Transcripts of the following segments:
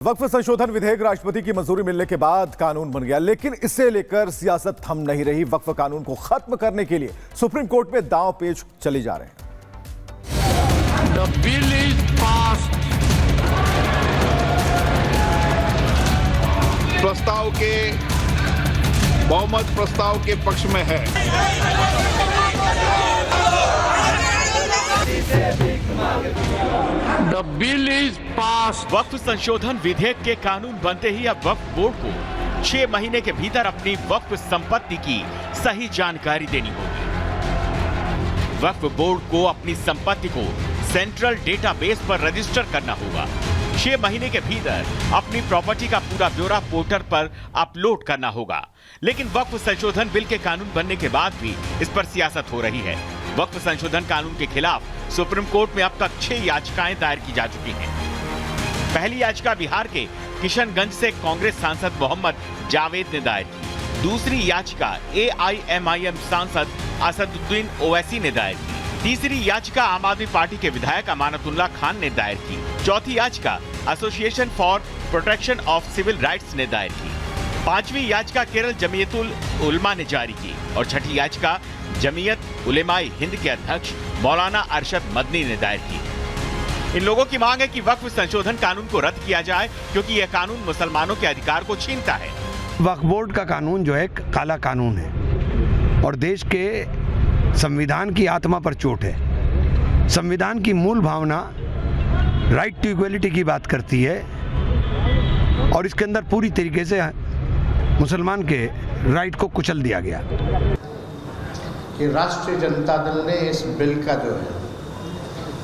वक्फ संशोधन विधेयक राष्ट्रपति की मंजूरी मिलने के बाद कानून बन गया, लेकिन इसे लेकर सियासत थम नहीं रही। वक्फ कानून को खत्म करने के लिए सुप्रीम कोर्ट में दांव पेच चले जा रहे हैं। The bill is passed. प्रस्ताव के बहुमत प्रस्ताव के पक्ष में है। The bill is passed. वक्फ संशोधन विधेयक के कानून बनते ही अब वक्फ बोर्ड को 6 महीने के भीतर अपनी वक्फ संपत्ति की सही जानकारी देनी होगी। वक्फ बोर्ड को अपनी संपत्ति को सेंट्रल डेटाबेस पर रजिस्टर करना होगा। 6 महीने के भीतर अपनी प्रॉपर्टी का पूरा ब्यौरा पोर्टल पर अपलोड करना होगा। लेकिन वक्फ संशोधन बिल के कानून बनने के बाद भी इस पर सियासत हो रही है। वक्फ संशोधन कानून के खिलाफ सुप्रीम कोर्ट में अब तक 6 याचिकाएं दायर की जा चुकी हैं। पहली याचिका बिहार के किशनगंज से कांग्रेस सांसद मोहम्मद जावेद ने दायर की। दूसरी याचिका AIMIM सांसद असदुद्दीन ओवैसी ने दायर की। तीसरी याचिका आम आदमी पार्टी के विधायक अमानतुल्लाह खान ने दायर की। चौथी याचिका association for protection of civil rights ने दायर की। पांचवी याचिका केरल जमीयतुल उलमा ने जारी की और छठी याचिका जमीयत उलेमाए हिंद के अध्यक्ष मौलाना अरशद मदनी ने दायर की। इन लोगों की मांग है कि वक्फ संशोधन कानून को रद्द किया जाए, क्योंकि यह कानून मुसलमानों के अधिकार को छीनता है। वक्फ बोर्ड का कानून जो है काला कानून है और देश के संविधान की आत्मा पर चोट है। संविधान की मूल भावना राइट टू इक्वलिटी की बात करती है और इसके अंदर पूरी तरीके से मुसलमान के राइट को कुचल दिया गया। कि राष्ट्रीय जनता दल ने इस बिल का जो है,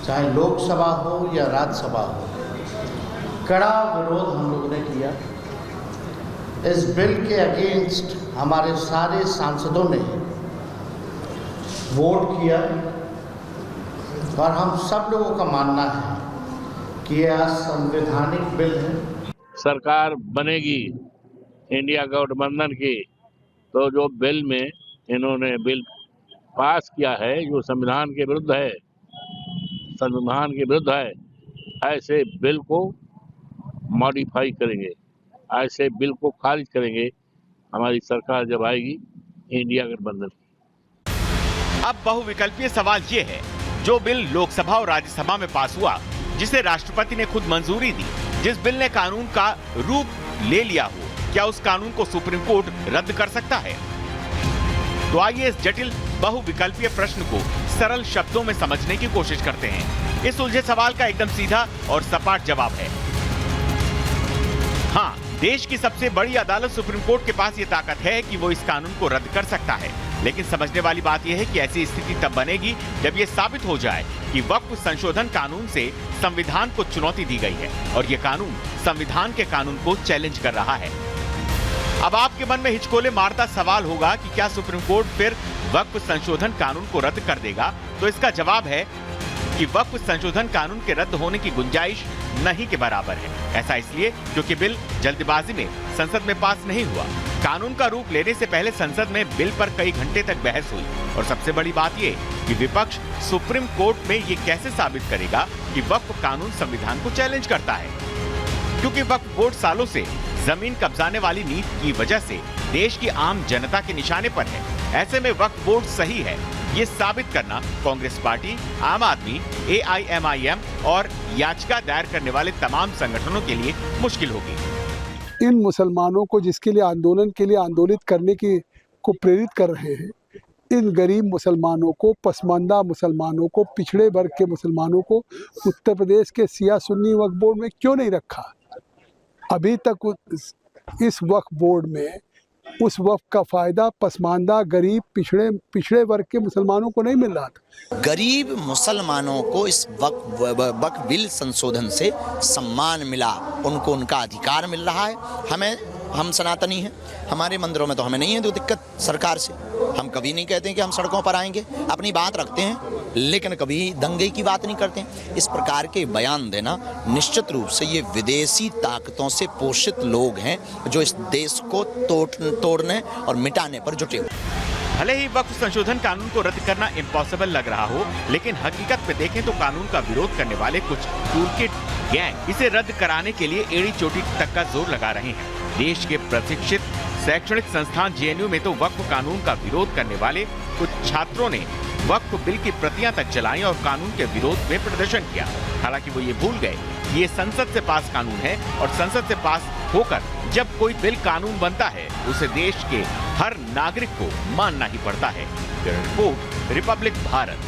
चाहे लोकसभा हो या राज्यसभा हो, कड़ा विरोध हम लोगों ने किया। इस बिल के अगेंस्ट हमारे सारे सांसदों ने वोट किया और हम सब लोगों का मानना है कि यह असंवैधानिक बिल है। सरकार बनेगी इंडिया गठबंधन की, तो जो बिल में इन्होंने बिल पास किया है जो संविधान के विरुद्ध है, संविधान के विरुद्ध है, ऐसे बिल को मॉडिफाई करेंगे, ऐसे बिल को खारिज करेंगे हमारी सरकार जब आएगी इंडिया गठबंधन की। अब बहुविकल्पीय सवाल ये है, जो बिल लोकसभा और राज्यसभा में पास हुआ, जिसे राष्ट्रपति ने खुद मंजूरी दी, जिस बिल ने कानून का रूप ले लिया हो, क्या उस कानून को सुप्रीम कोर्ट रद्द कर सकता है? तो आइए इस जटिल बहुविकल्पीय प्रश्न को सरल शब्दों में समझने की कोशिश करते हैं। इस उलझे सवाल का एकदम सीधा और सपाट जवाब है हाँ। देश की सबसे बड़ी अदालत सुप्रीम कोर्ट के पास ये ताकत है कि वो इस कानून को रद्द कर सकता है। लेकिन समझने वाली बात यह है कि ऐसी स्थिति तब बनेगी जब ये साबित हो जाए कि वक्फ संशोधन कानून से संविधान को चुनौती दी गई है और ये कानून संविधान के कानून को चैलेंज कर रहा है। अब आपके मन में हिचकोले मारता सवाल होगा कि क्या सुप्रीम कोर्ट फिर वक्फ संशोधन कानून को रद्द कर देगा? तो इसका जवाब है कि वक्फ संशोधन कानून के रद्द होने की गुंजाइश नहीं के बराबर है। ऐसा इसलिए क्योंकि बिल जल्दबाजी में संसद में पास नहीं हुआ। कानून का रूप लेने से पहले संसद में बिल पर कई घंटे तक बहस हुई और सबसे बड़ी बात ये कि विपक्ष सुप्रीम कोर्ट में ये कैसे साबित करेगा कि वक्फ कानून संविधान को चैलेंज करता है, क्योंकि वक्फ बोर्ड सालों से जमीन कब्जाने वाली नीति की वजह से देश की आम जनता के निशाने पर है। ऐसे में वक्फ बोर्ड सही है, ये साबित करना कांग्रेस पार्टी, आम आदमी, AIMIM और याचिका दायर करने वाले तमाम संगठनों के लिए मुश्किल होगी। इन मुसलमानों को जिसके लिए आंदोलन के लिए आंदोलित करने की को प्रेरित कर रहे हैं, इन गरीब मुसलमानों को, पसमानदा मुसलमानों को, पिछड़े वर्ग के मुसलमानों को उत्तर प्रदेश के शिया सुन्नी वक्फ बोर्ड में क्यों नहीं रखा? अभी तक इस वक्फ बोर्ड में उस वक्फ का फायदा पसमानदा, गरीब, पिछड़े वर्ग के मुसलमानों को नहीं मिल रहा था। गरीब मुसलमानों को इस वक्फ बिल संशोधन से सम्मान मिला, उनको उनका अधिकार मिल रहा है। हम सनातनी हैं, हमारे मंदिरों में तो हमें नहीं है तो दिक्कत सरकार से। हम कभी नहीं कहते हैं कि हम सड़कों पर आएंगे, अपनी बात रखते हैं, लेकिन कभी दंगे की बात नहीं करते हैं। इस प्रकार के बयान देना निश्चित रूप से ये विदेशी ताकतों से पोषित लोग हैं जो इस देश को तोड़ने और मिटाने पर जुटे हुए। भले ही वक्फ संशोधन कानून को रद्द करना इम्पॉसिबल लग रहा हो, लेकिन हकीकत पे देखें तो कानून का विरोध करने वाले कुछ टूलकिट गैंग इसे रद्द कराने के लिए एड़ी चोटी तक का जोर लगा रहे हैं। देश के प्रशिक्षित शैक्षणिक संस्थान जेएनयू में तो वक्फ कानून का विरोध करने वाले कुछ छात्रों ने वक्फ बिल की प्रतियां तक जलाई और कानून के विरोध में प्रदर्शन किया। हालांकि वो ये भूल गए कि ये संसद से पास कानून है और संसद से पास होकर जब कोई बिल कानून बनता है उसे देश के हर नागरिक को मानना ही पड़ता है। Report, Republic Bharat.